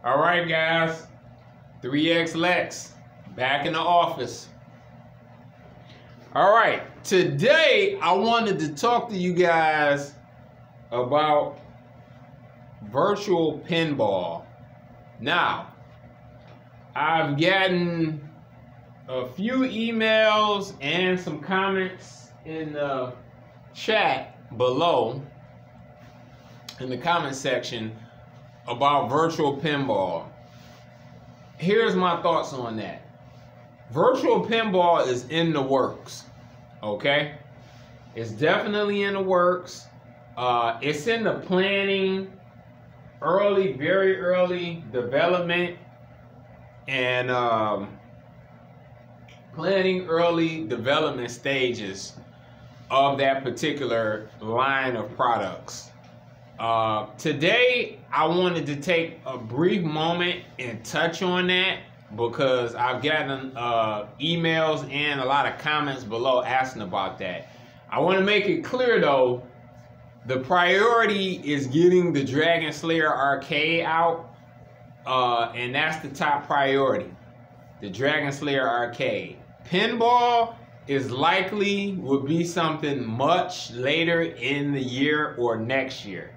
All right, guys, 3X Lex back in the office. All right, today I wanted to talk to you guys about virtual pinball. Now, I've gotten a few emails and some comments in the chat below in the comment section about virtual pinball. Here's my thoughts on that. Virtual pinball is in the works, okay? It's definitely in the works. It's in the planning, very early development, and planning early development stages of that particular line of products. Today, I wanted to take a brief moment and touch on that because I've gotten emails and a lot of comments below asking about that. I want to make it clear though, the priority is getting the Dragon Slayer arcade out, and that's the top priority, the Dragon Slayer arcade. Pinball is likely would be something much later in the year or next year.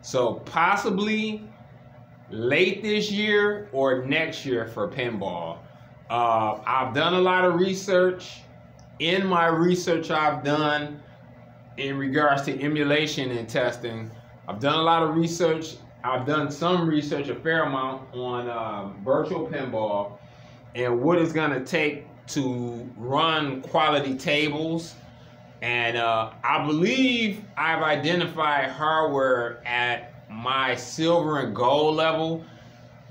So possibly late this year or next year for pinball. I've done a lot of research. In my research I've done in regards to emulation and testing, I've done a lot of research. I've done some research, a fair amount, on virtual pinball and what it's gonna take to run quality tables. And I believe I've identified hardware at my silver and gold level,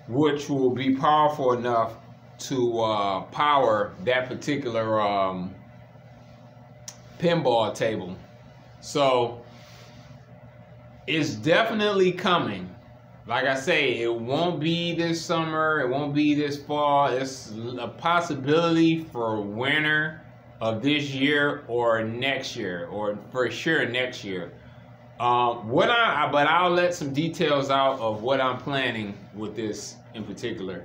which will be powerful enough to power that particular pinball table. So it's definitely coming. Like I say, it won't be this summer, it won't be this fall. It's a possibility for winter of this year or next year, or for sure next year. But I'll let some details out of what I'm planning with this in particular.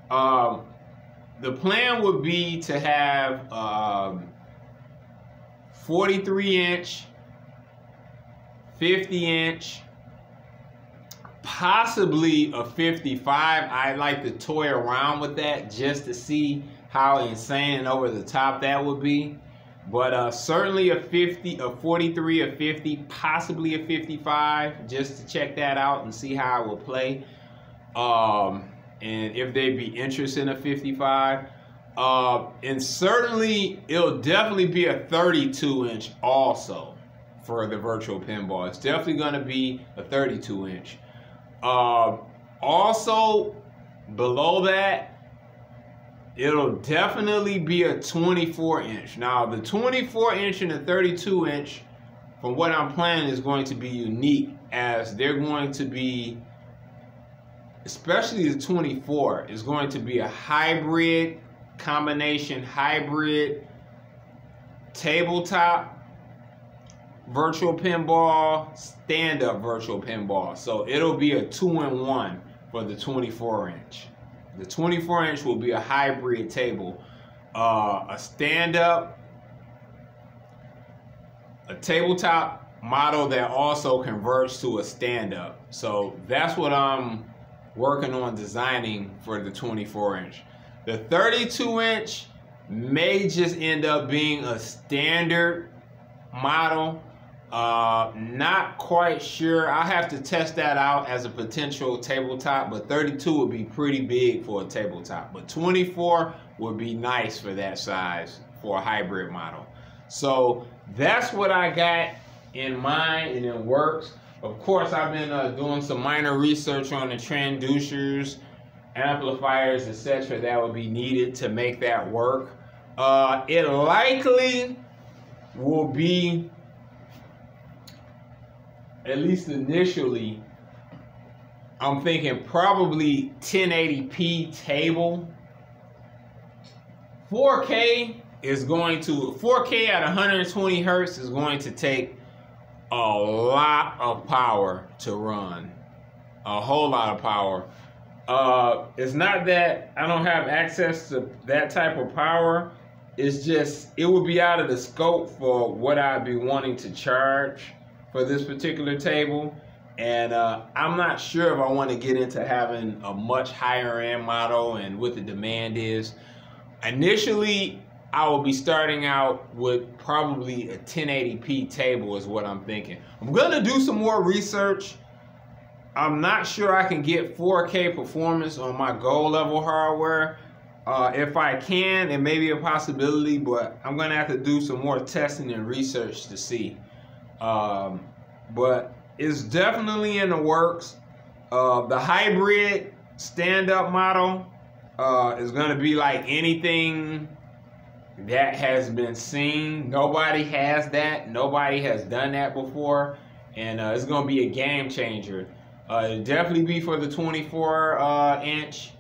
The plan would be to have 43-inch, 50-inch, possibly a 55. I'd like to toy around with that just to see how insane and over the top that would be. But certainly a 50, a 43, a 50, possibly a 55, just to check that out and see how it will play. And if they'd be interested in a 55. And certainly it'll definitely be a 32-inch also for the virtual pinball. It's definitely gonna be a 32-inch. Also below that, it'll definitely be a 24-inch. Now, the 24-inch and the 32-inch, from what I'm planning, is going to be unique, as they're going to be, especially the 24, is going to be a hybrid combination, hybrid tabletop virtual pinball, stand-up virtual pinball. So it'll be a 2-in-1 for the 24-inch. The 24-inch will be a hybrid table, a stand-up, a tabletop model that also converts to a stand-up. So that's what I'm working on designing for the 24-inch. The 32-inch may just end up being a standard model. Not quite sure. I'll have to test that out as a potential tabletop, but 32 would be pretty big for a tabletop. But 24 would be nice for that size for a hybrid model. So that's what I got in mind and in works. Of course, I've been doing some minor research on the transducers, amplifiers, etc. that would be needed to make that work. It likely will be, at least initially, I'm thinking probably 1080p table. 4K is going to, 4K at 120 hertz is going to take a lot of power to run. A whole lot of power. It's not that I don't have access to that type of power. It's just it would be out of the scope for what I'd be wanting to charge for this particular table. And I'm not sure if I want to get into having a much higher end model and what the demand is. Initially, I will be starting out with probably a 1080p table is what I'm thinking. I'm gonna do some more research. I'm not sure I can get 4K performance on my gold level hardware. If I can, it may be a possibility, but I'm gonna have to do some more testing and research to see. But it's definitely in the works. The hybrid stand-up model is gonna be like anything that has been seen. Nobody has that. Nobody has done that before, and it's gonna be a game changer. It'll definitely be for the 24-inch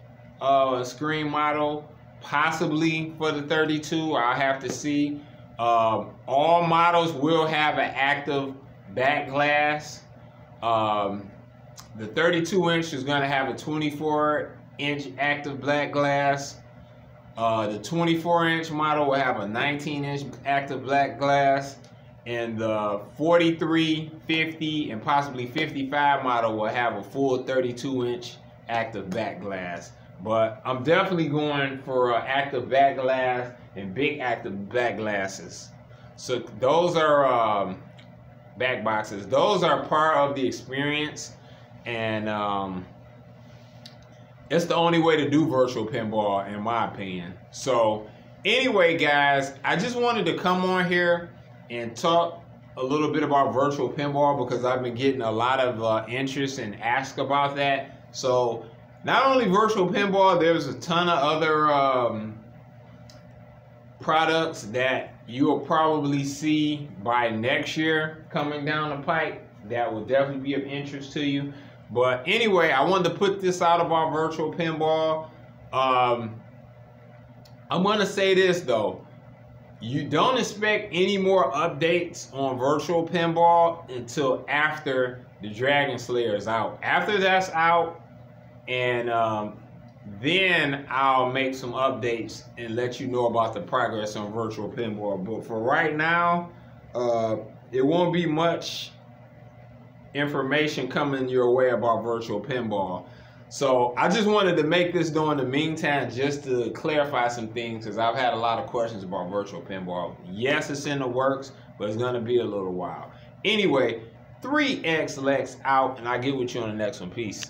screen model, possibly for the 32. I'll have to see. All models will have an active back glass. The 32-inch is going to have a 24-inch active black glass. The 24-inch model will have a 19-inch active black glass. And the 43, 50, and possibly 55 model will have a full 32-inch active back glass. But I'm definitely going for active back glass and big active back glasses. So those are back boxes. Those are part of the experience, and it's the only way to do virtual pinball, in my opinion. So anyway, guys, I just wanted to come on here and talk a little bit about virtual pinball because I've been getting a lot of interest and ask about that. So not only virtual pinball, there's a ton of other products that you'll probably see by next year coming down the pipe that will definitely be of interest to you. But anyway, I wanted to put this out about virtual pinball. I'm going to say this though. You don't expect any more updates on virtual pinball until after the Dragon Slayer is out. After that's out, and then I'll make some updates and let you know about the progress on virtual pinball. But for right now, it won't be much information coming your way about virtual pinball. So I just wanted to make this during the meantime just to clarify some things because I've had a lot of questions about virtual pinball. Yes, it's in the works, but it's going to be a little while. Anyway, 3X Lex out, and I'll get with you on the next one. Peace.